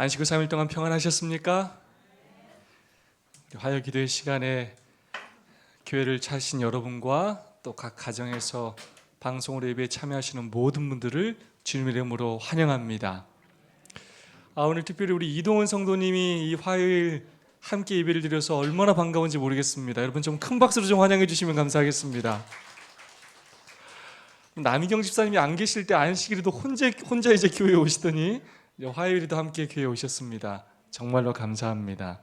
안식 후 3일 동안 평안하셨습니까? 화요 기도의 시간에 교회를 찾으신 여러분과 또 각 가정에서 방송으로 예배에 참여하시는 모든 분들을 주님의 이름으로 환영합니다. 오늘 특별히 우리 이동원 성도님이 이 화요일 함께 예배를 드려서 얼마나 반가운지 모르겠습니다. 여러분 좀 큰 박수로 좀 환영해 주시면 감사하겠습니다. 남희경 집사님이 안 계실 때 안식일에도 혼자 이제 교회에 오시더니 화요일에도 함께 교회에 오셨습니다. 정말로 감사합니다.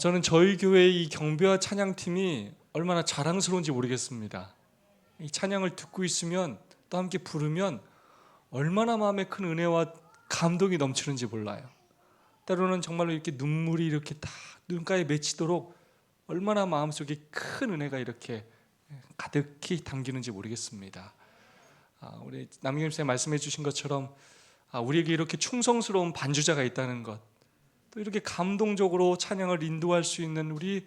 저는 저희 교회의 이 경배와 찬양팀이 얼마나 자랑스러운지 모르겠습니다. 이 찬양을 듣고 있으면 또 함께 부르면 얼마나 마음에 큰 은혜와 감동이 넘치는지 몰라요. 때로는 정말로 이렇게 눈물이 이렇게 다 눈가에 맺히도록 얼마나 마음속에 큰 은혜가 이렇게 가득히 담기는지 모르겠습니다. 우리 남경임 선생님 말씀해 주신 것처럼 우리에게 이렇게 충성스러운 반주자가 있다는 것, 또 이렇게 감동적으로 찬양을 인도할 수 있는 우리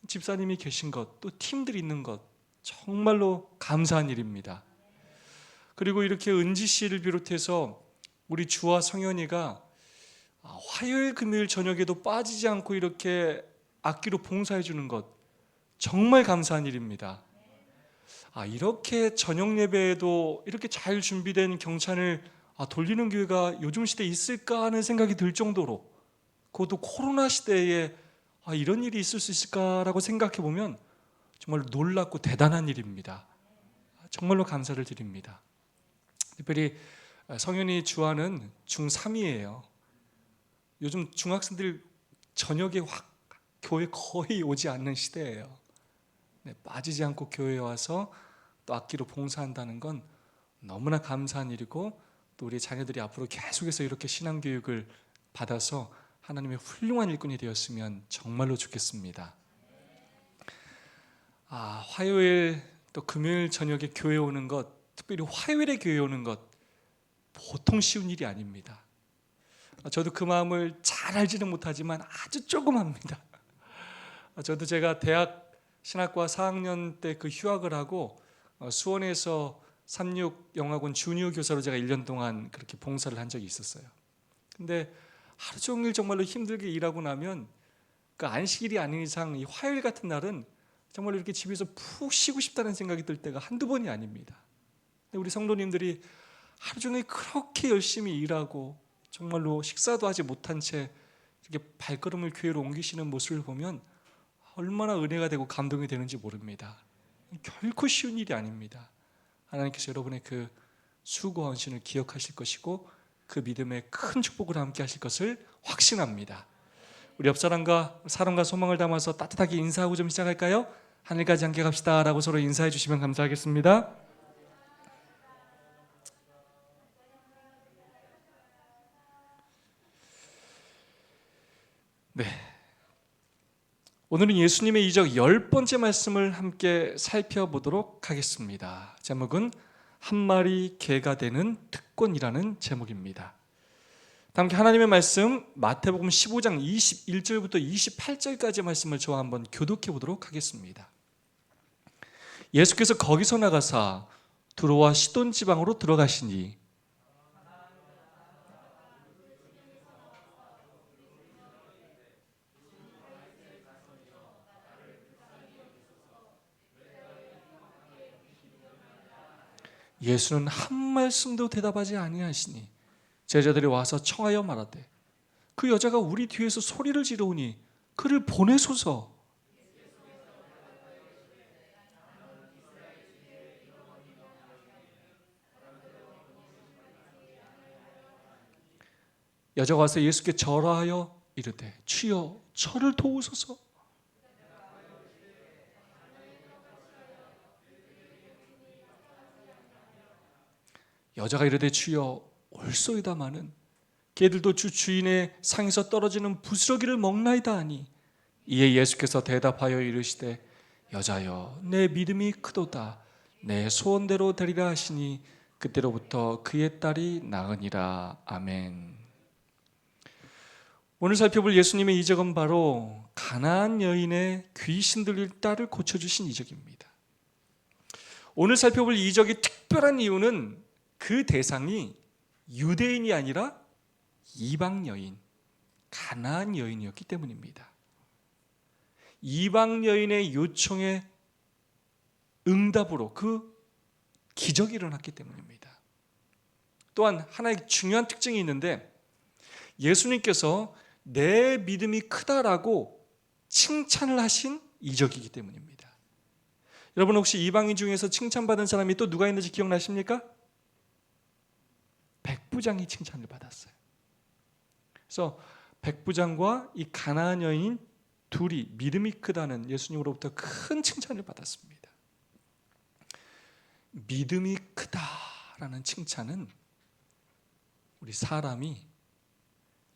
집사님이 계신 것, 또 팀들이 있는 것, 정말로 감사한 일입니다. 그리고 이렇게 은지 씨를 비롯해서 우리 주와 성현이가 화요일 금요일 저녁에도 빠지지 않고 이렇게 악기로 봉사해 주는 것, 정말 감사한 일입니다. 이렇게 저녁 예배에도 이렇게 잘 준비된 경찬을 돌리는 교회가 요즘 시대에 있을까 하는 생각이 들 정도로, 그것도 코로나 시대에 이런 일이 있을 수 있을까라고 생각해 보면 정말 놀랍고 대단한 일입니다. 정말로 감사를 드립니다. 특별히 성현이 주아는 중3이에요. 요즘 중학생들 저녁에 교회 거의 오지 않는 시대예요. 빠지지 않고 교회에 와서 또 악기로 봉사한다는 건 너무나 감사한 일이고, 또 우리 자녀들이 앞으로 계속해서 이렇게 신앙교육을 받아서 하나님의 훌륭한 일꾼이 되었으면 정말로 좋겠습니다. 화요일 또 금요일 저녁에 교회 오는 것, 특별히 화요일에 교회 오는 것 보통 쉬운 일이 아닙니다. 저도 그 마음을 잘 알지는 못하지만 아주 조금 합니다. 저도 제가 대학 신학과 4학년 때 그 휴학을 하고 수원에서 36영화군 주니어 교사로 제가 1년 동안 그렇게 봉사를 한 적이 있었어요. 근데 하루 종일 정말로 힘들게 일하고 나면 그 안식일이 아닌 이상 이 화요일 같은 날은 정말로 이렇게 집에서 푹 쉬고 싶다는 생각이 들 때가 한두 번이 아닙니다. 우리 성도님들이 하루 종일 그렇게 열심히 일하고 정말로 식사도 하지 못한 채 이렇게 발걸음을 교회로 옮기시는 모습을 보면 얼마나 은혜가 되고 감동이 되는지 모릅니다. 결코 쉬운 일이 아닙니다. 하나님께서 여러분의 그 수고와 헌신을 기억하실 것이고 그 믿음의 큰 축복을 함께 하실 것을 확신합니다. 우리 옆 사람과 사랑과 소망을 담아서 따뜻하게 인사하고 좀 시작할까요? 하늘까지 함께 갑시다 라고 서로 인사해 주시면 감사하겠습니다. 네, 오늘은 예수님의 이적 10번째 말씀을 함께 살펴보도록 하겠습니다. 제목은 한 마리 개가 되는 특권이라는 제목입니다. 함께 하나님의 말씀 마태복음 15장 21절부터 28절까지 말씀을 저와 한번 교독해 보도록 하겠습니다. 예수께서 거기서 나가사 두로와 시돈 지방으로 들어가시니 예수는 한 말씀도 대답하지 아니하시니 제자들이 와서 청하여 말하되 그 여자가 우리 뒤에서 소리를 지르오니 그를 보내소서. 여자가 와서 예수께 절하여 이르되 주여 저를 도우소서. 여자가 이르되 주여 올소이다마는 개들도 주 주인의 상에서 떨어지는 부스러기를 먹나이다 하니 이에 예수께서 대답하여 이르시되 여자여 내 믿음이 크도다 내 소원대로 되리라 하시니 그때로부터 그의 딸이 나으니라. 아멘. 오늘 살펴볼 예수님의 이적은 바로 가나안 여인의 귀신 들릴 딸을 고쳐주신 이적입니다. 오늘 살펴볼 이적이 특별한 이유는 그 대상이 유대인이 아니라 이방 여인, 가나안 여인이었기 때문입니다. 이방 여인의 요청에 응답으로 그 기적이 일어났기 때문입니다. 또한 하나의 중요한 특징이 있는데, 예수님께서 내 믿음이 크다라고 칭찬을 하신 이적이기 때문입니다. 여러분, 혹시 이방인 중에서 칭찬받은 사람이 또 누가 있는지 기억나십니까? 백부장이 칭찬을 받았어요. 그래서 백부장과 이 가나안 여인 둘이 믿음이 크다는 예수님으로부터 큰 칭찬을 받았습니다. 믿음이 크다라는 칭찬은 우리 사람이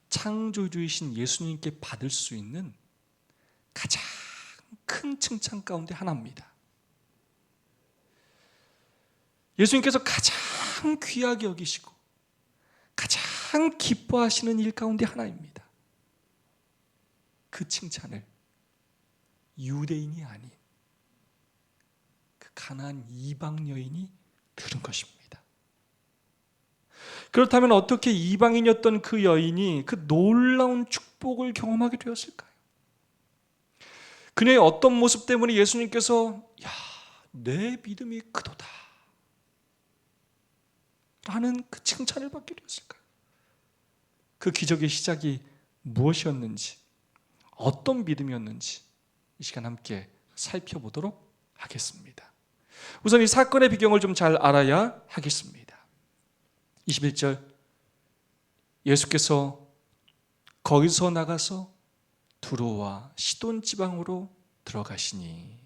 창조주이신 예수님께 받을 수 있는 가장 큰 칭찬 가운데 하나입니다. 예수님께서 가장 귀하게 여기시고 가장 기뻐하시는 일 가운데 하나입니다. 그 칭찬을 유대인이 아닌 그 가나안 이방 여인이 들은 것입니다. 그렇다면 어떻게 이방인이었던 그 여인이 그 놀라운 축복을 경험하게 되었을까요? 그녀의 어떤 모습 때문에 예수님께서 내 믿음이 크도다 라는 그 칭찬을 받게 되었을까요? 그 기적의 시작이 무엇이었는지, 어떤 믿음이었는지 이 시간 함께 살펴보도록 하겠습니다. 우선 이 사건의 배경을 좀 잘 알아야 하겠습니다. 21절, 예수께서 거기서 나가서 두로와 시돈 지방으로 들어가시니.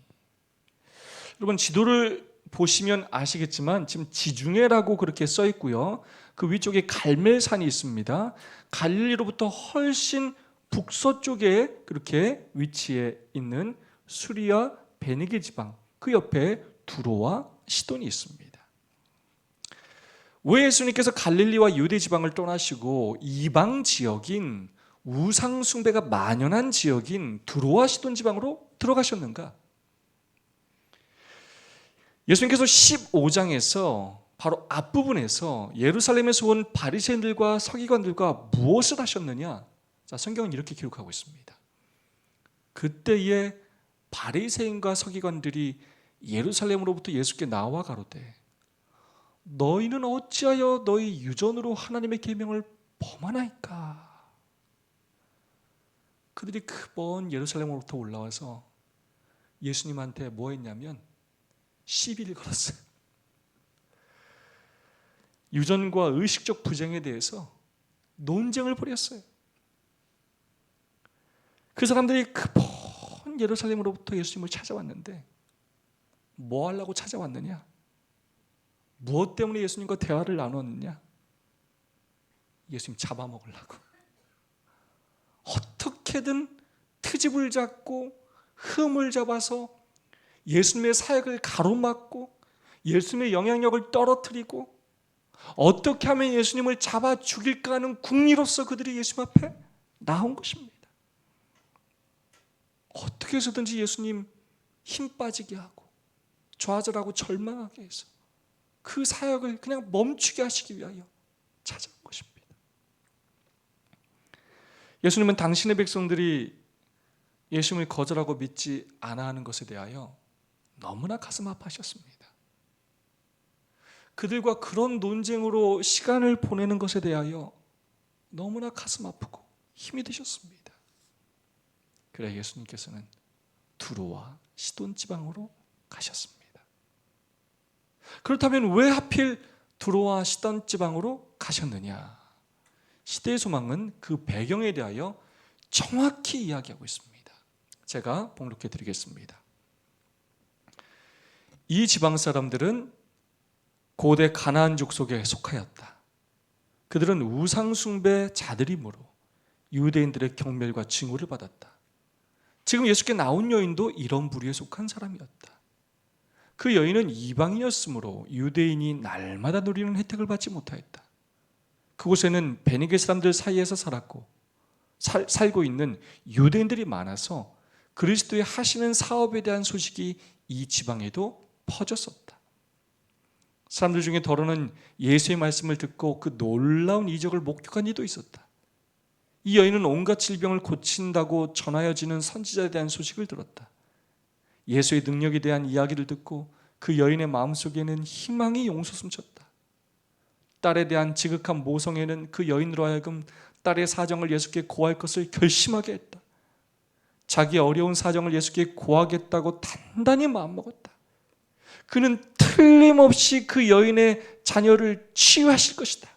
여러분, 지도를 보시면 아시겠지만 지금 지중해라고 그렇게 써 있고요, 그 위쪽에 갈멜산이 있습니다. 갈릴리로부터 훨씬 북서쪽에 그렇게 위치해 있는 수리아 베니게 지방, 그 옆에 두로와 시돈이 있습니다. 왜 예수님께서 갈릴리와 유대 지방을 떠나시고 이방 지역인 우상 숭배가 만연한 지역인 두로와 시돈 지방으로 들어가셨는가? 예수님께서 15장에서 바로 앞부분에서 예루살렘에서 온 바리새인들과 서기관들과 무엇을 하셨느냐? 자, 성경은 이렇게 기록하고 있습니다. 그때에 바리새인과 서기관들이 예루살렘으로부터 예수께 나와 가로되, 너희는 어찌하여 너희 유전으로 하나님의 계명을 범하나이까? 그들이 그 먼 예루살렘으로부터 올라와서 예수님한테 뭐 했냐면 시비를 걸었어요. 유전과 의식적 부정에 대해서 논쟁을 벌였어요. 그 사람들이 그 먼 예루살렘으로부터 예수님을 찾아왔는데 뭐 하려고 찾아왔느냐? 무엇 때문에 예수님과 대화를 나눴느냐? 예수님 잡아먹으려고. 어떻게든 트집을 잡고 흠을 잡아서 예수님의 사역을 가로막고 예수님의 영향력을 떨어뜨리고 어떻게 하면 예수님을 잡아 죽일까 하는 궁리로서 그들이 예수님 앞에 나온 것입니다. 어떻게 해서든지 예수님 힘 빠지게 하고 좌절하고 절망하게 해서 그 사역을 그냥 멈추게 하시기 위하여 찾아온 것입니다. 예수님은 당신의 백성들이 예수님을 거절하고 믿지 않아 하는 것에 대하여 너무나 가슴 아파하셨습니다. 그들과 그런 논쟁으로 시간을 보내는 것에 대하여 너무나 가슴 아프고 힘이 드셨습니다. 그래 예수님께서는 두로와 시돈 지방으로 가셨습니다. 그렇다면 왜 하필 두로와 시돈 지방으로 가셨느냐? 시대의 소망은 그 배경에 대하여 정확히 이야기하고 있습니다. 제가 봉독해 드리겠습니다. 이 지방 사람들은 고대 가나안 족속에 속하였다. 그들은 우상 숭배 자들이므로 유대인들의 경멸과 징후를 받았다. 지금 예수께 나온 여인도 이런 부류에 속한 사람이었다. 그 여인은 이방인이었으므로 유대인이 날마다 누리는 혜택을 받지 못하였다. 그곳에는 베니게 사람들 사이에서 살고 있는 유대인들이 많아서 그리스도의 하시는 사업에 대한 소식이 이 지방에도 퍼졌었다. 사람들 중에 더러는 예수의 말씀을 듣고 그 놀라운 이적을 목격한 이도 있었다. 이 여인은 온갖 질병을 고친다고 전하여지는 선지자에 대한 소식을 들었다. 예수의 능력에 대한 이야기를 듣고 그 여인의 마음속에는 희망이 용솟음쳤다. 딸에 대한 지극한 모성애는 그 여인으로 하여금 딸의 사정을 예수께 고할 것을 결심하게 했다. 자기 어려운 사정을 예수께 고하겠다고 단단히 마음먹었다. 그는 틀림없이 그 여인의 자녀를 치유하실 것이다.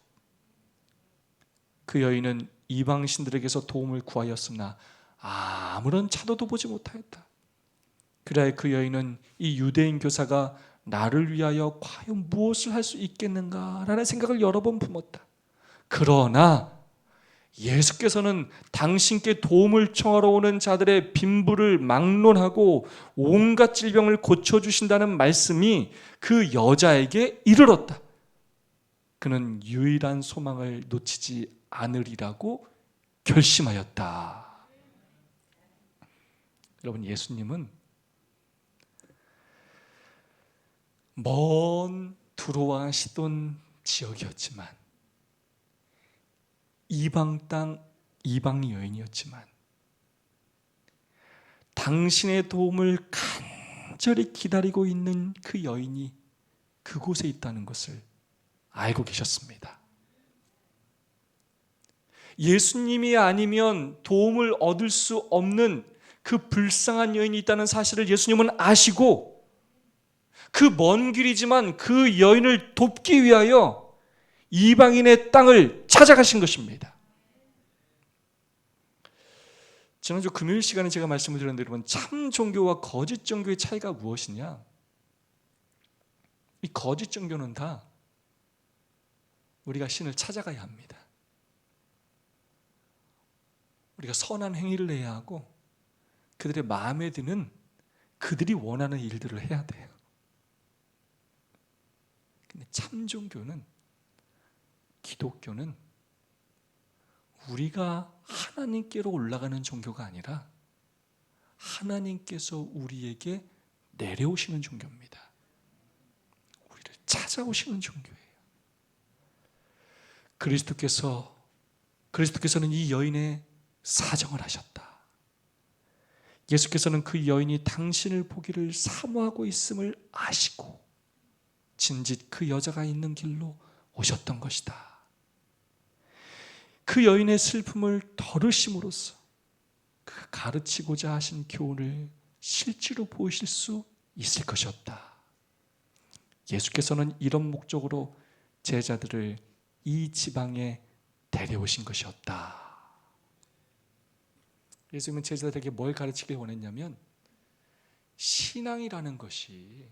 그 여인은 이방신들에게서 도움을 구하였으나 아무런 차도도 보지 못하였다. 그래야 그 여인은 이 유대인 교사가 나를 위하여 과연 무엇을 할 수 있겠는가라는 생각을 여러 번 품었다. 그러나 예수께서는 당신께 도움을 청하러 오는 자들의 빈부를 막론하고 온갖 질병을 고쳐주신다는 말씀이 그 여자에게 이르렀다. 그는 유일한 소망을 놓치지 않으리라고 결심하였다. 여러분, 예수님은 먼 두로와 시돈 지역이었지만, 이방 땅 이방 여인이었지만, 당신의 도움을 간절히 기다리고 있는 그 여인이 그곳에 있다는 것을 알고 계셨습니다. 예수님이 아니면 도움을 얻을 수 없는 그 불쌍한 여인이 있다는 사실을 예수님은 아시고, 그 먼 길이지만 그 여인을 돕기 위하여 이방인의 땅을 찾아가신 것입니다. 지난주 금요일 시간에 제가 말씀을 드렸는데, 여러분, 참 종교와 거짓 종교의 차이가 무엇이냐? 이 거짓 종교는 다 우리가 신을 찾아가야 합니다. 우리가 선한 행위를 해야 하고 그들의 마음에 드는, 그들이 원하는 일들을 해야 돼요. 근데 참 종교는, 기독교는 우리가 하나님께로 올라가는 종교가 아니라 하나님께서 우리에게 내려오시는 종교입니다. 우리를 찾아오시는 종교예요. 그리스도께서는 이 여인의 사정을 하셨다. 예수께서는 그 여인이 당신을 보기를 사모하고 있음을 아시고 진짓 그 여자가 있는 길로 오셨던 것이다. 그 여인의 슬픔을 덜으심으로써 그 가르치고자 하신 교훈을 실제로 보이실 수 있을 것이었다. 예수께서는 이런 목적으로 제자들을 이 지방에 데려오신 것이었다. 예수님은 제자들에게 뭘 가르치길 원했냐면, 신앙이라는 것이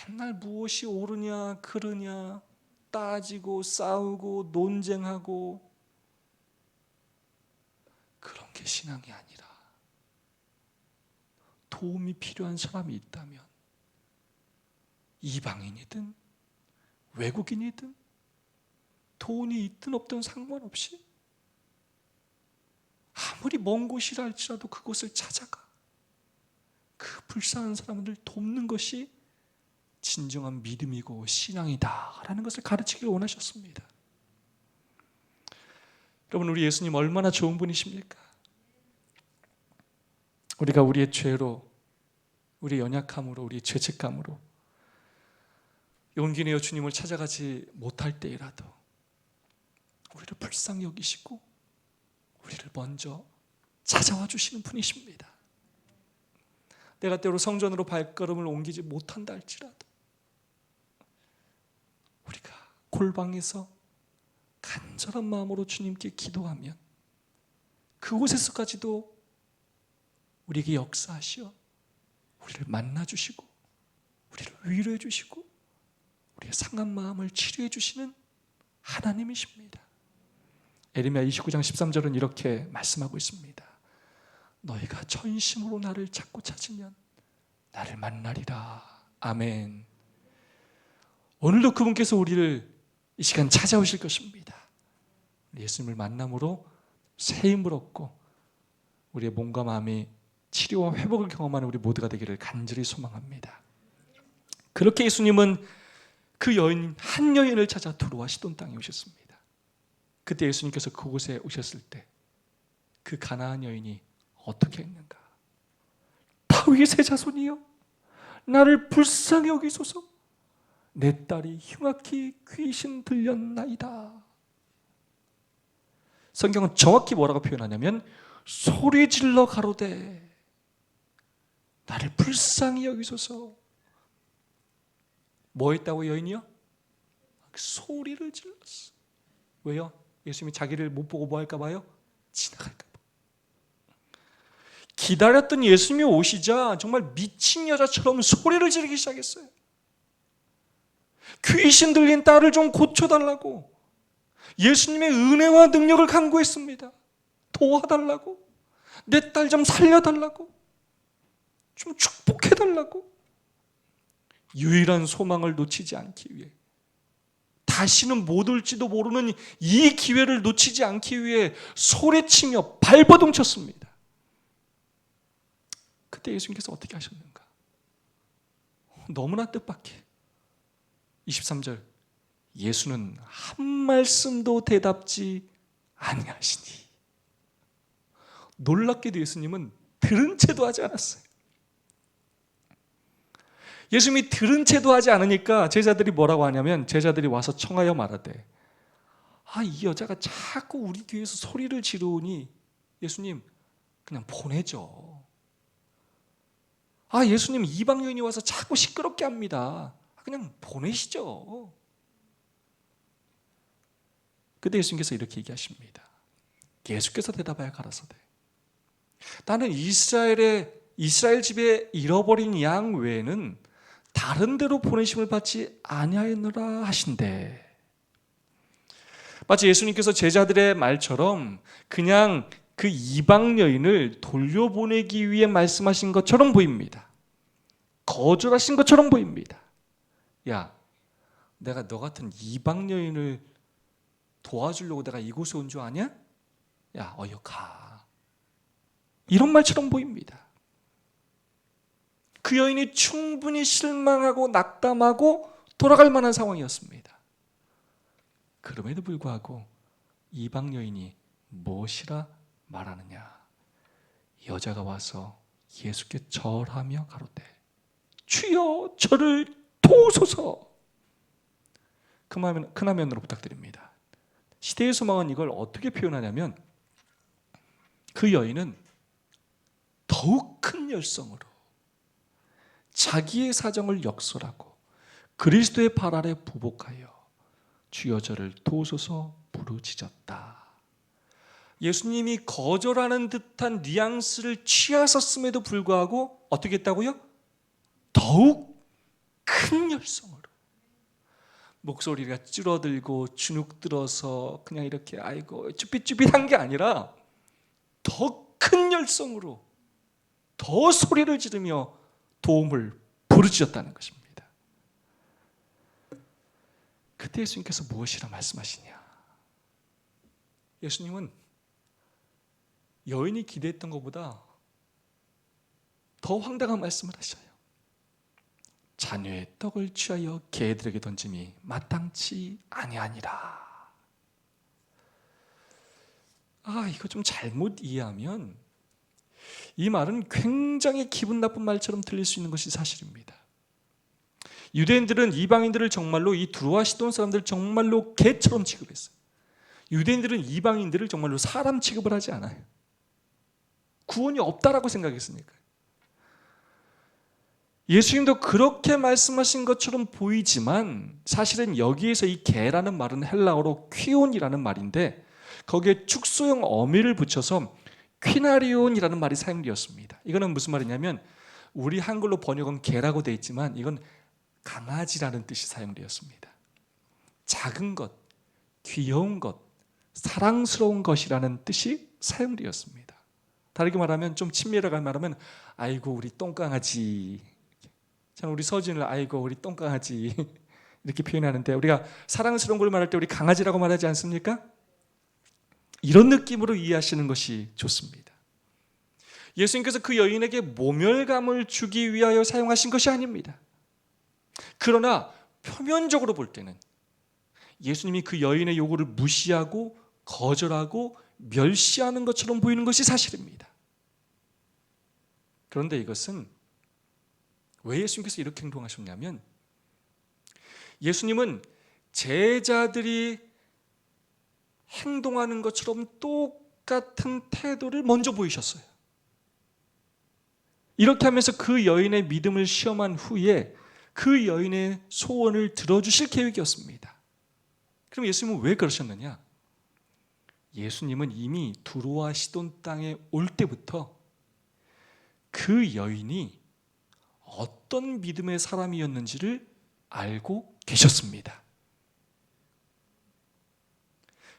맨날 무엇이 옳으냐 그르냐 따지고 싸우고 논쟁하고 그런 게 신앙이 아니라, 도움이 필요한 사람이 있다면 이방인이든 외국인이든 돈이 있든 없든 상관없이 아무리 먼 곳이라 할지라도 그곳을 찾아가 그 불쌍한 사람들을 돕는 것이 진정한 믿음이고 신앙이다라는 것을 가르치길 원하셨습니다. 여러분, 우리 예수님 얼마나 좋은 분이십니까? 우리가 우리의 죄로, 우리의 연약함으로, 우리의 죄책감으로 용기 내어 주님을 찾아가지 못할 때이라도 우리를 불쌍히 여기시고 우리를 먼저 찾아와 주시는 분이십니다. 내가 때로 성전으로 발걸음을 옮기지 못한다 할지라도 우리가 골방에서 간절한 마음으로 주님께 기도하면 그곳에서까지도 우리에게 역사하시어 우리를 만나주시고 우리를 위로해 주시고 우리의 상한 마음을 치료해 주시는 하나님이십니다. 에레미야 29장 13절은 이렇게 말씀하고 있습니다. 너희가 전심으로 나를 찾고 찾으면 나를 만나리라. 아멘. 오늘도 그분께서 우리를 이 시간 찾아오실 것입니다. 예수님을 만남으로 새 힘을 얻고 우리의 몸과 마음이 치료와 회복을 경험하는 우리 모두가 되기를 간절히 소망합니다. 그렇게 예수님은 그 여인, 한 여인을 찾아 두로와 시돈 땅에 오셨습니다. 그때 예수님께서 그곳에 오셨을 때 그 가나안 여인이 어떻게 했는가? 다윗의 자손이여, 나를 불쌍히 여기소서. 내 딸이 흉악히 귀신 들렸나이다. 성경은 정확히 뭐라고 표현하냐면 소리 질러 가로되 나를 불쌍히 여기소서. 뭐 했다고 여인이요? 소리를 질렀어. 왜요? 예수님이 자기를 못 보고 뭐 할까 봐요? 지나갈까 봐. 기다렸던 예수님이 오시자 정말 미친 여자처럼 소리를 지르기 시작했어요. 귀신 들린 딸을 좀 고쳐달라고, 예수님의 은혜와 능력을 간구했습니다. 도와달라고, 내 딸 좀 살려달라고, 좀 축복해달라고. 유일한 소망을 놓치지 않기 위해, 다시는 못 올지도 모르는 이 기회를 놓치지 않기 위해 소리치며 발버둥 쳤습니다. 그때 예수님께서 어떻게 하셨는가? 너무나 뜻밖해. 23절, 예수는 한 말씀도 대답지 아니하시니. 놀랍게도 예수님은 들은 채도 하지 않았어요. 예수님이 들은 채도 하지 않으니까 제자들이 뭐라고 하냐면, 제자들이 와서 청하여 말하되, 이 여자가 자꾸 우리 뒤에서 소리를 지르니 예수님 그냥 보내죠. 예수님 이방 여인이 와서 자꾸 시끄럽게 합니다. 그냥 보내시죠. 그때 예수님께서 이렇게 얘기하십니다. 예수께서 대답하여 가라사대, 나는 이스라엘 집에 잃어버린 양 외에는 다른 데로 보내심을 받지 아니하였노라 하신대. 마치 예수님께서 제자들의 말처럼 그냥 그 이방 여인을 돌려보내기 위해 말씀하신 것처럼 보입니다. 거절하신 것처럼 보입니다. 야, 내가 너 같은 이방 여인을 도와주려고 내가 이곳에 온 줄 아냐? 야, 어여 가. 이런 말처럼 보입니다. 그 여인이 충분히 실망하고 낙담하고 돌아갈 만한 상황이었습니다. 그럼에도 불구하고 이방 여인이 무엇이라 말하느냐? 여자가 와서 예수께 절하며 가로되 주여 저를 도우소서. 큰화면으로 부탁드립니다. 시대의 소망은 이걸 어떻게 표현하냐면, 그 여인은 더욱 큰 열성으로 자기의 사정을 역설하고 그리스도의 발 아래 부복하여 주여 저를 도우소서 부르짖었다. 예수님이 거절하는 듯한 뉘앙스를 취하셨음에도 불구하고 어떻게 했다고요? 더욱 큰 열성으로, 목소리가 줄어들고 주눅 들어서 그냥 이렇게 아이고 쭈삣쭈삣한 게 아니라 더 큰 열성으로 더 소리를 지르며 도움을 부르짖었다는 것입니다. 그때 예수님께서 무엇이라 말씀하시냐? 예수님은 여인이 기대했던 것보다 더 황당한 말씀을 하셔요. 자녀의 떡을 취하여 개들에게 던짐이 마땅치 아니하니라. 이거 좀 잘못 이해하면 이 말은 굉장히 기분 나쁜 말처럼 들릴 수 있는 것이 사실입니다. 유대인들은 이방인들을 정말로, 이 두로와 시돈 사람들을 정말로 개처럼 취급했어요. 유대인들은 이방인들을 정말로 사람 취급을 하지 않아요. 구원이 없다라고 생각했으니까요. 예수님도 그렇게 말씀하신 것처럼 보이지만 사실은 여기에서 이 개라는 말은 헬라어로 퀴온이라는 말인데, 거기에 축소형 어미를 붙여서 퀴나리온이라는 말이 사용되었습니다. 이거는 무슨 말이냐면, 우리 한글로 번역은 개라고 되어 있지만 이건 강아지라는 뜻이 사용되었습니다. 작은 것, 귀여운 것, 사랑스러운 것이라는 뜻이 사용되었습니다. 다르게 말하면, 좀 친밀하게 말하면 아이고 우리 똥강아지, 저는 우리 서진을 아이고 우리 똥강아지 이렇게 표현하는데, 우리가 사랑스러운 걸 말할 때 우리 강아지라고 말하지 않습니까? 이런 느낌으로 이해하시는 것이 좋습니다. 예수님께서 그 여인에게 모멸감을 주기 위하여 사용하신 것이 아닙니다. 그러나 표면적으로 볼 때는 예수님이 그 여인의 요구를 무시하고 거절하고 멸시하는 것처럼 보이는 것이 사실입니다. 그런데 이것은 왜 예수님께서 이렇게 행동하셨냐면, 예수님은 제자들이 행동하는 것처럼 똑같은 태도를 먼저 보이셨어요. 이렇게 하면서 그 여인의 믿음을 시험한 후에 그 여인의 소원을 들어주실 계획이었습니다. 그럼 예수님은 왜 그러셨느냐? 예수님은 이미 두로와 시돈 땅에 올 때부터 그 여인이 어떤 믿음의 사람이었는지를 알고 계셨습니다.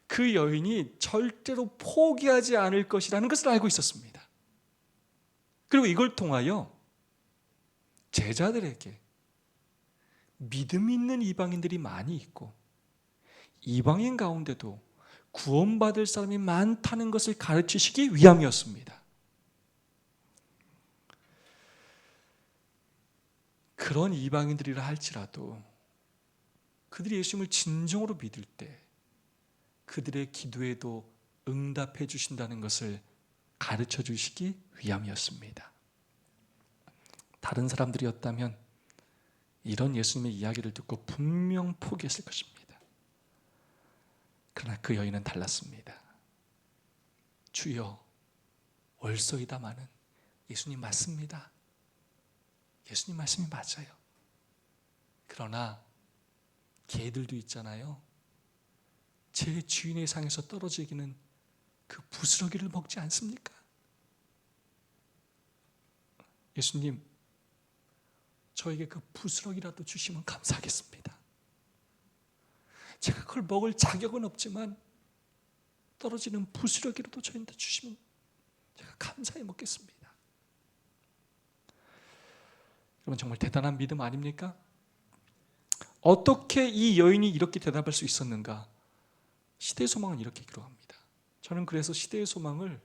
그 여인이 절대로 포기하지 않을 것이라는 것을 알고 있었습니다. 그리고 이걸 통하여 제자들에게 믿음 있는 이방인들이 많이 있고 이방인 가운데도 구원받을 사람이 많다는 것을 가르치시기 위함이었습니다. 그런 이방인들이라 할지라도 그들이 예수님을 진정으로 믿을 때 그들의 기도에도 응답해 주신다는 것을 가르쳐 주시기 위함이었습니다. 다른 사람들이었다면 이런 예수님의 이야기를 듣고 분명 포기했을 것입니다. 그러나 그 여인은 달랐습니다. 주여, 올소이다마는 예수님 맞습니다. 예수님 말씀이 맞아요. 그러나 개들도 있잖아요. 제 주인의 상에서 떨어지기는 그 부스러기를 먹지 않습니까? 예수님, 저에게 그 부스러기라도 주시면 감사하겠습니다. 제가 그걸 먹을 자격은 없지만 떨어지는 부스러기라도 저희한테 주시면 제가 감사히 먹겠습니다. 여러분, 정말 대단한 믿음 아닙니까? 어떻게 이 여인이 이렇게 대답할 수 있었는가? 시대의 소망은 이렇게 기록합니다. 저는 그래서 시대의 소망을,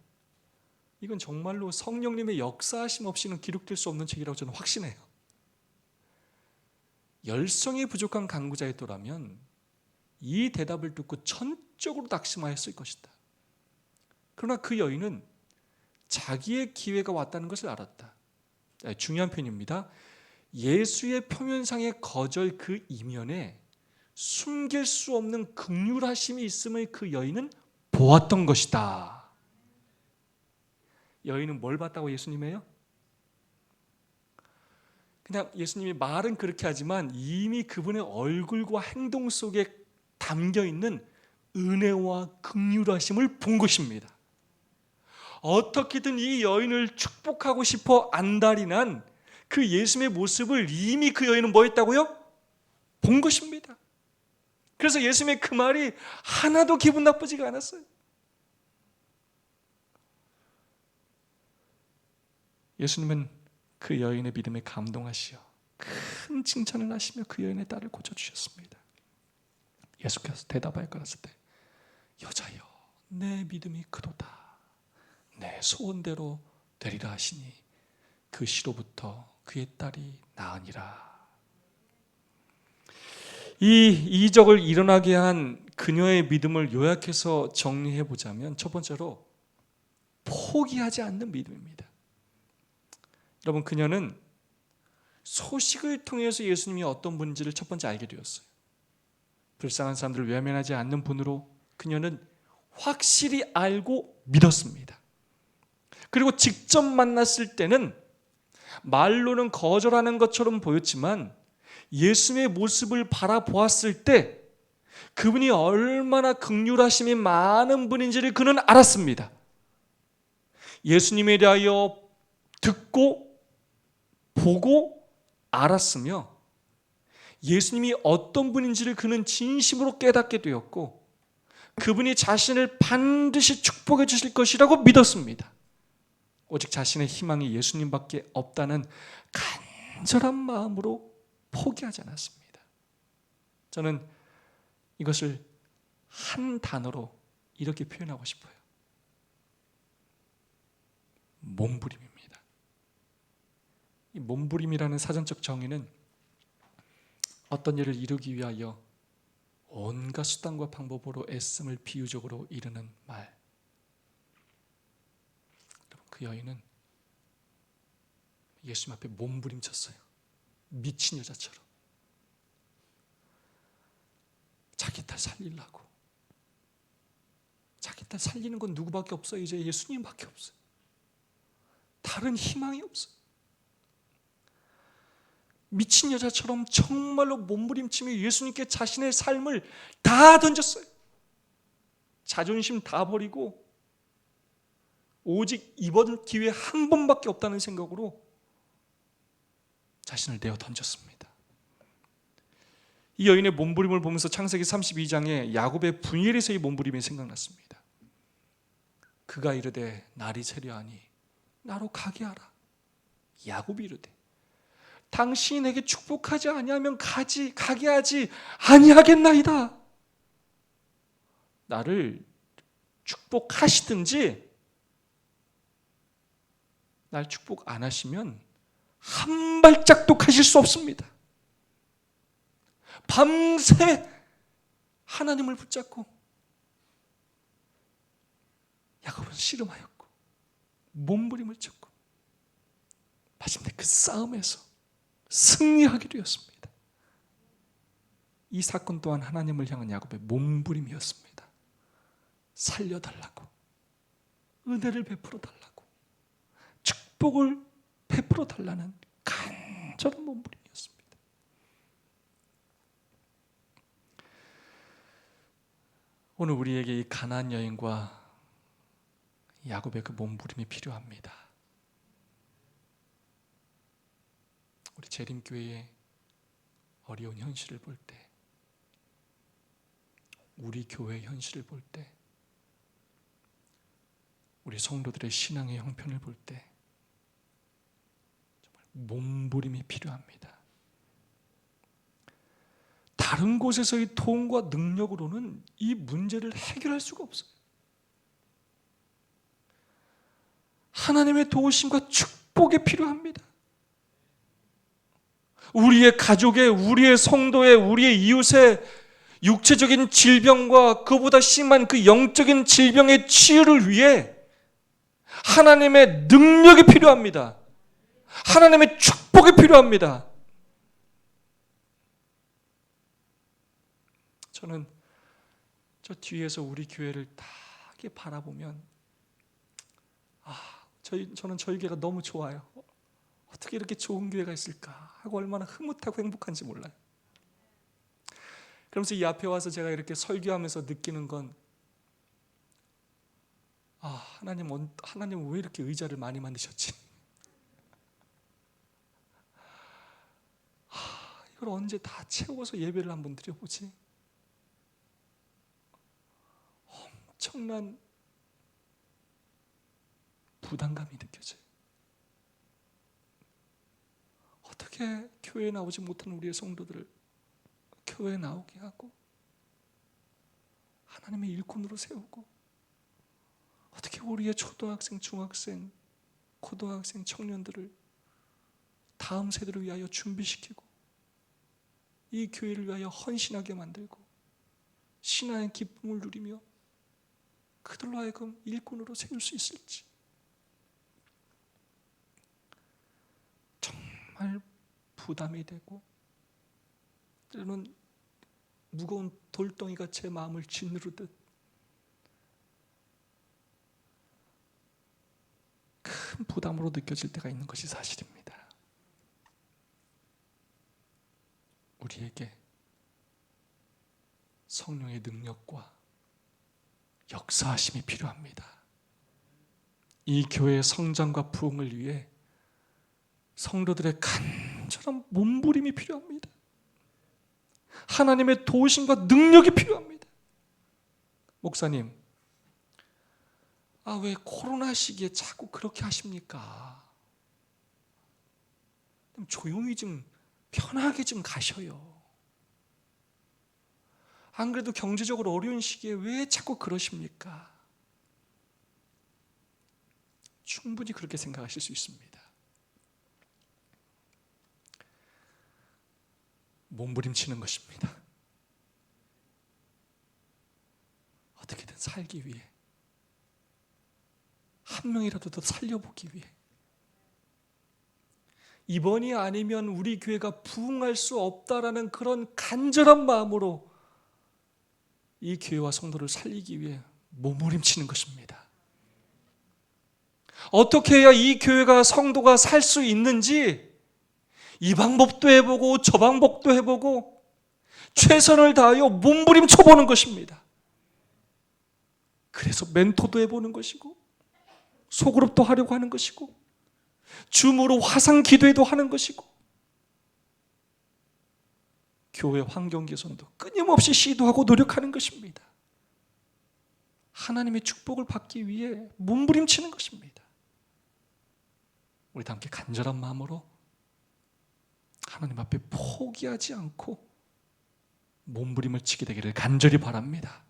이건 정말로 성령님의 역사하심 없이는 기록될 수 없는 책이라고 저는 확신해요. 열성이 부족한 강구자의 또라면 이 대답을 듣고 전적으로 낙심하였을 것이다. 그러나 그 여인은 자기의 기회가 왔다는 것을 알았다. 중요한 표현입니다. 예수의 표면상의 거절 그 이면에 숨길 수 없는 긍휼하심이 있음을 그 여인은 보았던 것이다. 여인은 뭘 봤다고 예수님이에요? 그냥 예수님이 말은 그렇게 하지만 이미 그분의 얼굴과 행동 속에 담겨있는 은혜와 긍휼하심을 본 것입니다. 어떻게든 이 여인을 축복하고 싶어 안달이 난 그 예수님의 모습을 이미 그 여인은 뭐 했다고요? 본 것입니다. 그래서 예수님의 그 말이 하나도 기분 나쁘지가 않았어요. 예수님은 그 여인의 믿음에 감동하시어 큰 칭찬을 하시며 그 여인의 딸을 고쳐주셨습니다. 예수께서 대답하였을 때, 여자여, 내 믿음이 크도다. 내 소원대로 되리라 하시니 그 시로부터 그의 딸이 나으니라. 이 이적을 일어나게 한 그녀의 믿음을 요약해서 정리해 보자면, 첫 번째로 포기하지 않는 믿음입니다. 여러분, 그녀는 소식을 통해서 예수님이 어떤 분인지를 첫 번째 알게 되었어요. 불쌍한 사람들을 외면하지 않는 분으로 그녀는 확실히 알고 믿었습니다. 그리고 직접 만났을 때는 말로는 거절하는 것처럼 보였지만 예수님의 모습을 바라보았을 때 그분이 얼마나 긍휼하심이 많은 분인지를 그는 알았습니다. 예수님에 대하여 듣고 보고 알았으며 예수님이 어떤 분인지를 그는 진심으로 깨닫게 되었고 그분이 자신을 반드시 축복해 주실 것이라고 믿었습니다. 오직 자신의 희망이 예수님밖에 없다는 간절한 마음으로 포기하지 않았습니다. 저는 이것을 한 단어로 이렇게 표현하고 싶어요. 몸부림입니다. 이 몸부림이라는 사전적 정의는 어떤 일을 이루기 위하여 온갖 온갖 수단과 방법으로 애씀을 비유적으로 이르는 말. 그 여인은 예수님 앞에 몸부림쳤어요. 미친 여자처럼. 자기 딸 살리려고. 자기 딸 살리는 건 누구밖에 없어요. 이제 예수님밖에 없어요. 다른 희망이 없어요. 미친 여자처럼 정말로 몸부림치며 예수님께 자신의 삶을 다 던졌어요. 자존심 다 버리고 오직 이번 기회 한 번밖에 없다는 생각으로 자신을 내어 던졌습니다. 이 여인의 몸부림을 보면서 창세기 32장에 야곱의 분이엘에서의 몸부림이 생각났습니다. 그가 이르되 날이 새려하니 나로 가게 하라. 야곱이 이르되 당신이 내게 축복하지 아니하면 가게 하지 아니하겠나이다. 나를 축복하시든지 날 축복 안 하시면 한 발짝도 가실 수 없습니다. 밤새 하나님을 붙잡고 야곱은 씨름하였고 몸부림을 쳤고 마침내 그 싸움에서 승리하게 되었습니다. 이 사건 또한 하나님을 향한 야곱의 몸부림이었습니다. 살려달라고, 은혜를 베풀어 달라고, 축복을 베풀어 달라는 간절한 몸부림이었습니다. 오늘 우리에게 이 가나안 여인과 야곱의 그 몸부림이 필요합니다. 우리 재림교회의 어려운 현실을 볼 때, 우리 교회의 현실을 볼 때, 우리 성도들의 신앙의 형편을 볼 때 정말 몸부림이 필요합니다. 다른 곳에서의 도움과 능력으로는 이 문제를 해결할 수가 없어요. 하나님의 도우심과 축복이 필요합니다. 우리의 가족의, 우리의 성도의, 우리의 이웃의 육체적인 질병과 그보다 심한 그 영적인 질병의 치유를 위해 하나님의 능력이 필요합니다. 하나님의 축복이 필요합니다. 저는 저 뒤에서 우리 교회를 다 이렇게 바라보면 저는 저희 교회가 너무 좋아요. 어떻게 이렇게 좋은 교회가 있을까 하고 얼마나 흐뭇하고 행복한지 몰라요. 그러면서 이 앞에 와서 제가 이렇게 설교하면서 느끼는 건 하나님 왜 이렇게 의자를 많이 만드셨지? 이걸 언제 다 채워서 예배를 한번 드려보지? 엄청난 부담감이 느껴져요. 어떻게 교회에 나오지 못한 우리의 성도들을 교회에 나오게 하고 하나님의 일꾼으로 세우고 어떻게 우리의 초등학생, 중학생, 고등학생, 청년들을 다음 세대를 위하여 준비시키고 이 교회를 위하여 헌신하게 만들고 신앙의 기쁨을 누리며 그들로 하여금 일꾼으로 세울 수 있을지 정말 부담이 되고 때로는 무거운 돌덩이가 제 마음을 짓누르듯 큰 부담으로 느껴질 때가 있는 것이 사실입니다. 우리에게 성령의 능력과 역사하심이 필요합니다. 이 교회의 성장과 부흥을 위해 성도들의 간절한 몸부림이 필요합니다. 하나님의 도우심과 능력이 필요합니다. 목사님, 왜 코로나 시기에 자꾸 그렇게 하십니까? 조용히 좀 편하게 좀 가셔요. 안 그래도 경제적으로 어려운 시기에 왜 자꾸 그러십니까? 충분히 그렇게 생각하실 수 있습니다. 몸부림치는 것입니다. 살기 위해, 한 명이라도 더 살려보기 위해, 이번이 아니면 우리 교회가 부흥할 수 없다라는 그런 간절한 마음으로 이 교회와 성도를 살리기 위해 몸부림치는 것입니다. 어떻게 해야 이 교회가 성도가 살 수 있는지 이 방법도 해보고 저 방법도 해보고 최선을 다하여 몸부림쳐 보는 것입니다. 그래서 멘토도 해보는 것이고 소그룹도 하려고 하는 것이고 줌으로 화상 기도회도 하는 것이고 교회 환경 개선도 끊임없이 시도하고 노력하는 것입니다. 하나님의 축복을 받기 위해 몸부림치는 것입니다. 우리 다 함께 간절한 마음으로 하나님 앞에 포기하지 않고 몸부림을 치게 되기를 간절히 바랍니다.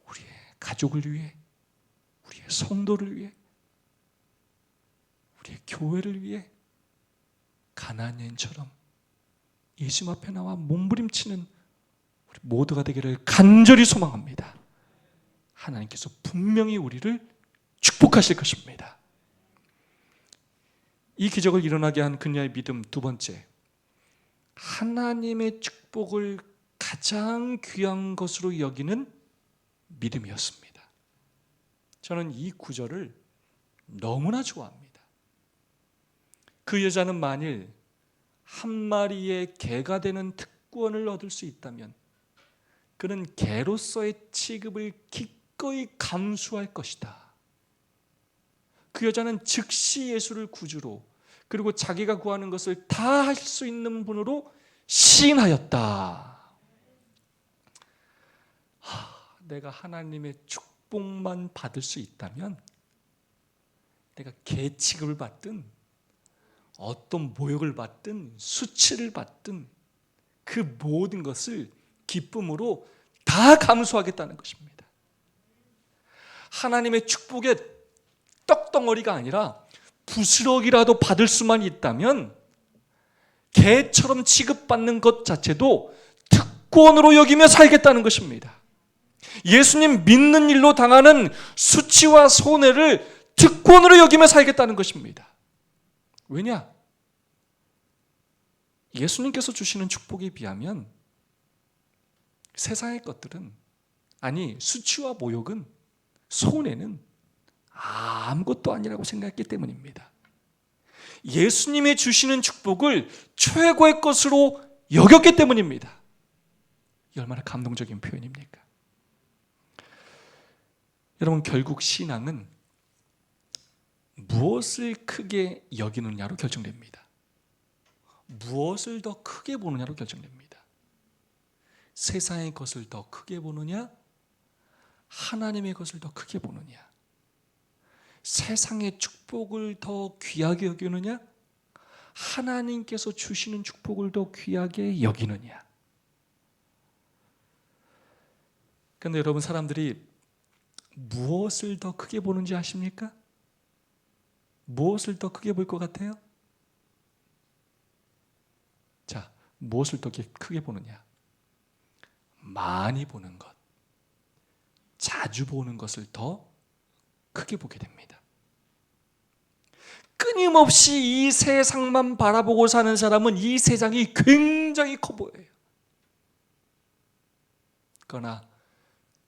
우리의 가족을 위해, 우리의 성도를 위해, 우리의 교회를 위해 가나안 여인처럼 예수 앞에 나와 몸부림치는 우리 모두가 되기를 간절히 소망합니다. 하나님께서 분명히 우리를 축복하실 것입니다. 이 기적을 일어나게 한 그녀의 믿음 두 번째, 하나님의 축복을 가장 귀한 것으로 여기는 믿음이었습니다. 저는 이 구절을 너무나 좋아합니다. 그 여자는 만일 한 마리의 개가 되는 특권을 얻을 수 있다면 그는 개로서의 취급을 기꺼이 감수할 것이다. 그 여자는 즉시 예수를 구주로 그리고 자기가 구하는 것을 다 할 수 있는 분으로 시인하였다. 내가 하나님의 축복만 받을 수 있다면 내가 개 취급을 받든 어떤 모욕을 받든 수치를 받든 그 모든 것을 기쁨으로 다 감수하겠다는 것입니다. 하나님의 축복의 떡덩어리가 아니라 부스럭이라도 받을 수만 있다면 개처럼 취급받는 것 자체도 특권으로 여기며 살겠다는 것입니다. 예수님 믿는 일로 당하는 수치와 손해를 특권으로 여기며 살겠다는 것입니다. 왜냐? 예수님께서 주시는 축복에 비하면 세상의 것들은, 아니 수치와 모욕은, 손해는 아무것도 아니라고 생각했기 때문입니다. 예수님이 주시는 축복을 최고의 것으로 여겼기 때문입니다. 이 얼마나 감동적인 표현입니까? 여러분, 결국 신앙은 무엇을 크게 여기느냐로 결정됩니다. 무엇을 더 크게 보느냐로 결정됩니다. 세상의 것을 더 크게 보느냐, 하나님의 것을 더 크게 보느냐, 세상의 축복을 더 귀하게 여기느냐, 하나님께서 주시는 축복을 더 귀하게 여기느냐. 그런데 여러분, 사람들이 무엇을 더 크게 보는지 아십니까? 무엇을 더 크게 볼 것 같아요? 자, 무엇을 더 크게 보느냐? 많이 보는 것, 자주 보는 것을 더 크게 보게 됩니다. 끊임없이 이 세상만 바라보고 사는 사람은 이 세상이 굉장히 커 보여요. 그러나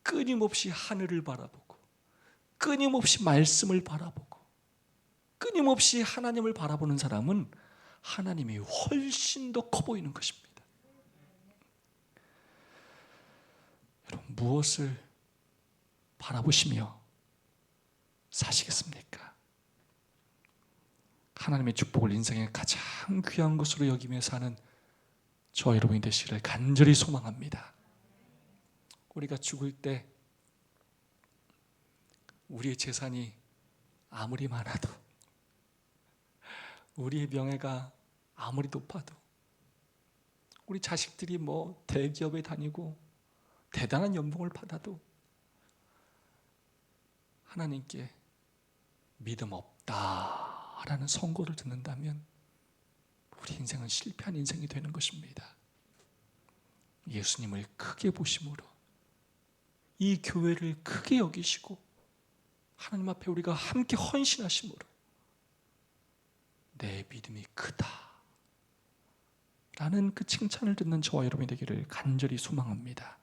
끊임없이 하늘을 바라보고 끊임없이 말씀을 바라보고 끊임없이 하나님을 바라보는 사람은 하나님이 훨씬 더 커 보이는 것입니다. 여러분, 무엇을 바라보시며 사시겠습니까? 하나님의 축복을 인생의 가장 귀한 것으로 여기며 사는 저 여러분이 되시기를 간절히 소망합니다. 우리가 죽을 때 우리의 재산이 아무리 많아도, 우리의 명예가 아무리 높아도, 우리 자식들이 뭐 대기업에 다니고 대단한 연봉을 받아도 하나님께 믿음 없다라는 선고를 듣는다면 우리 인생은 실패한 인생이 되는 것입니다. 예수님을 크게 보심으로 이 교회를 크게 여기시고 하나님 앞에 우리가 함께 헌신하심으로 내 믿음이 크다 라는 그 칭찬을 듣는 저와 여러분이 되기를 간절히 소망합니다.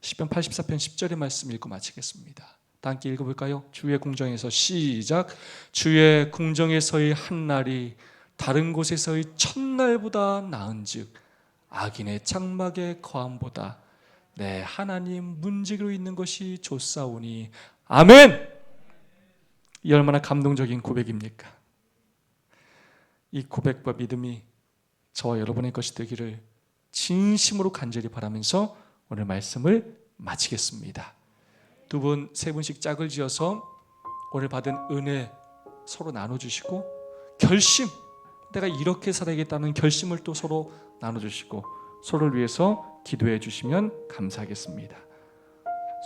시편 84편 10절의 말씀 읽고 마치겠습니다. 다 함께 읽어볼까요? 주의 궁정에서 시작. 주의 궁정에서의 한날이 다른 곳에서의 첫날보다 나은즉 악인의 장막의 거함보다 내 하나님 문지기로 있는 것이 좋사오니. 아멘. 이 얼마나 감동적인 고백입니까? 이 고백과 믿음이 저와 여러분의 것이 되기를 진심으로 간절히 바라면서 오늘 말씀을 마치겠습니다. 두 분, 세 분씩 짝을 지어서 오늘 받은 은혜 서로 나눠주시고 결심, 내가 이렇게 살아야겠다는 결심을 또 서로 나눠주시고 서로를 위해서 기도해 주시면 감사하겠습니다.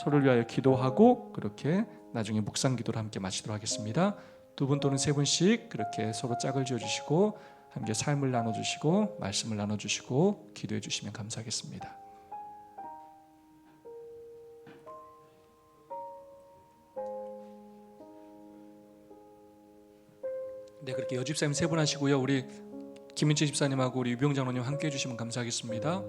서로를 위하여 기도하고 그렇게 나중에 묵상 기도를 함께 마치도록 하겠습니다. 두 분 또는 세 분씩 그렇게 서로 짝을 지어주시고 함께 삶을 나눠주시고 말씀을 나눠주시고 기도해 주시면 감사하겠습니다. 네, 그렇게 여집사님 세 분 하시고요. 우리 김인채 집사님하고 우리 유병 장로님 함께 해주시면 감사하겠습니다.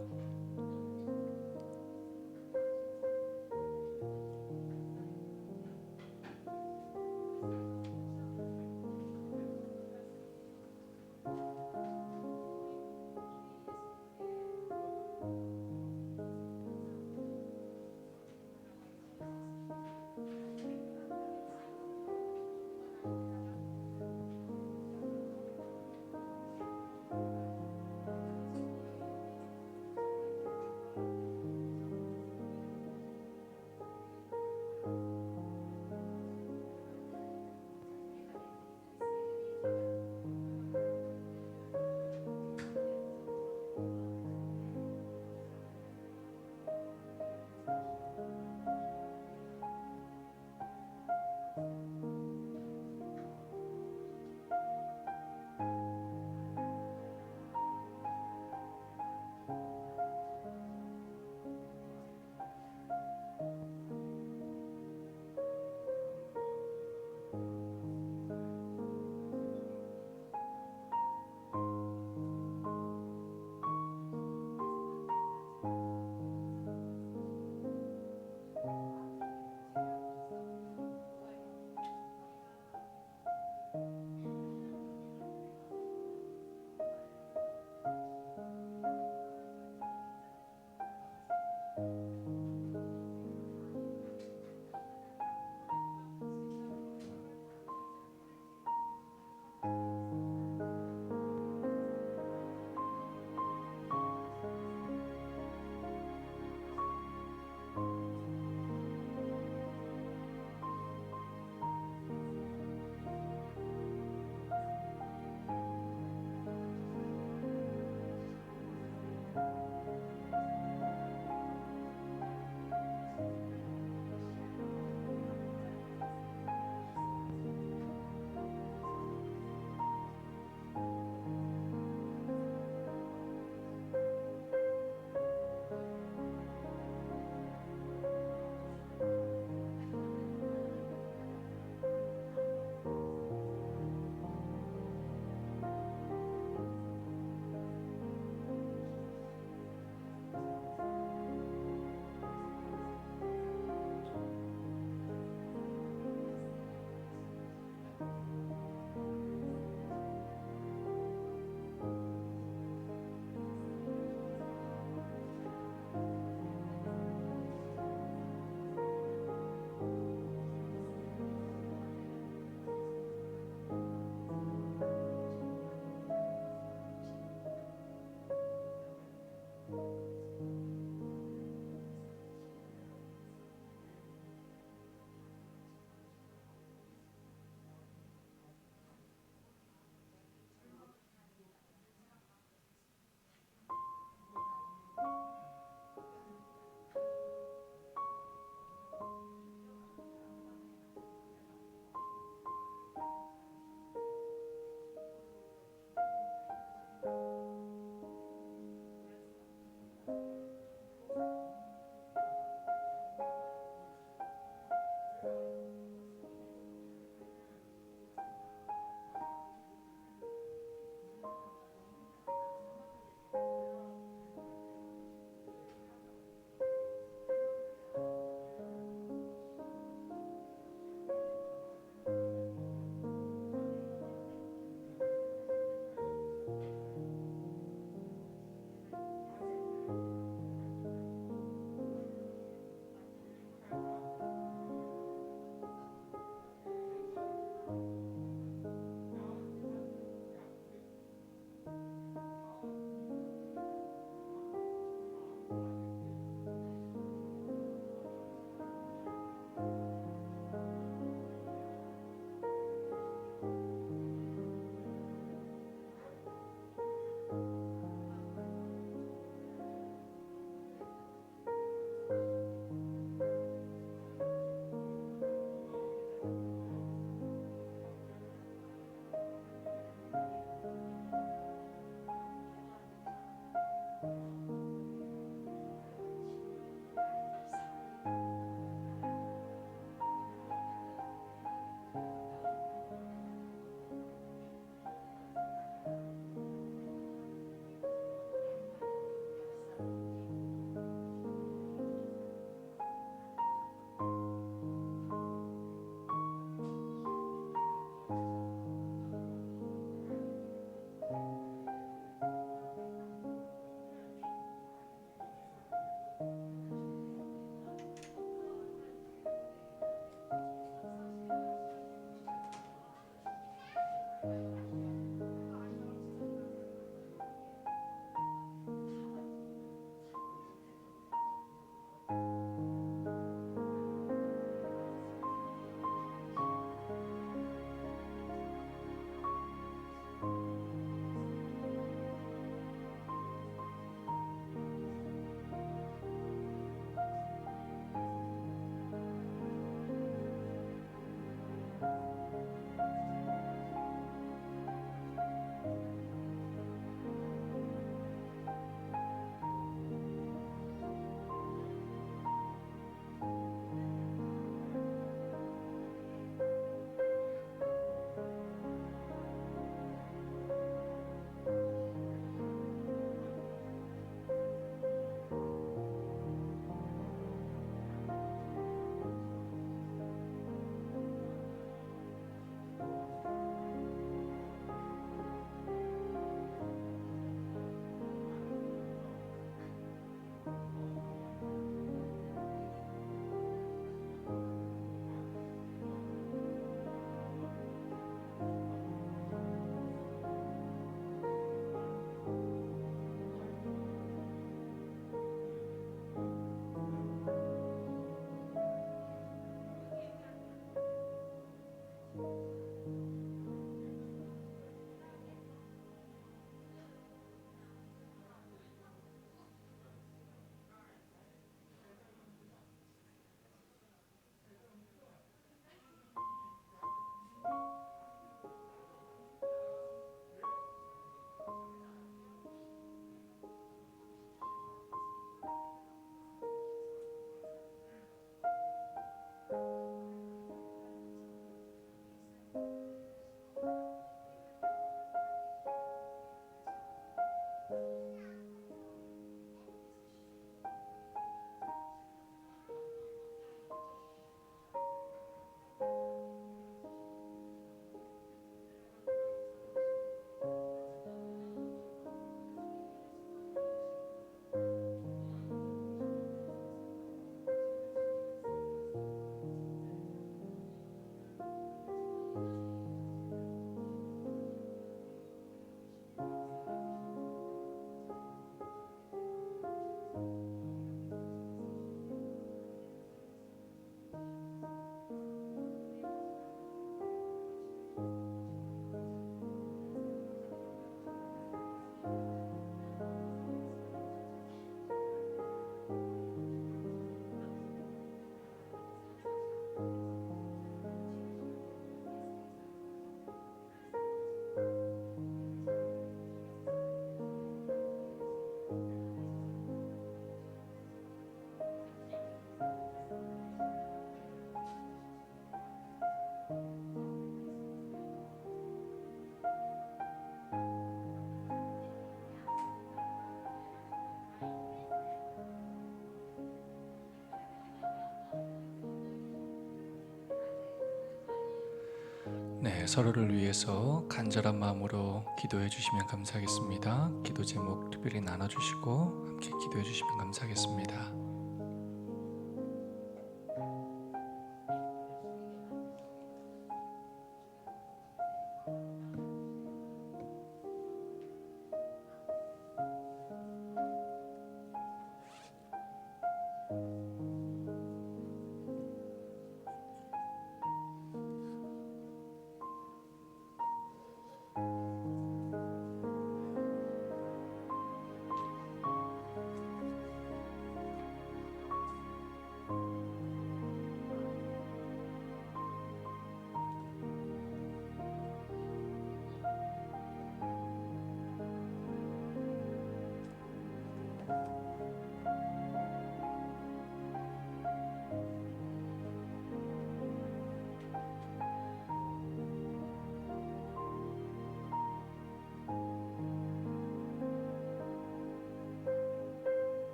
네, 서로를 위해서 간절한 마음으로 기도해 주시면 감사하겠습니다. 기도 제목 특별히 나눠주시고 함께 기도해 주시면 감사하겠습니다.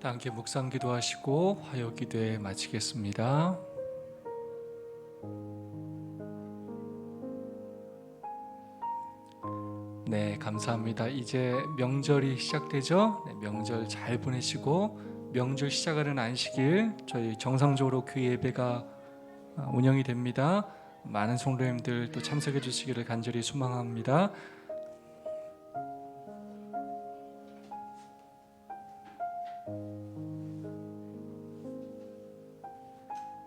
함께 묵상 기도하시고 화요 기도에 마치겠습니다. 네, 감사합니다. 이제 명절이 시작되죠? 네, 명절 잘 보내시고 명절 시작하는 안식일 저희 정상적으로 교회 예배가 운영이 됩니다. 많은 성도님들 또 참석해 주시기를 간절히 소망합니다.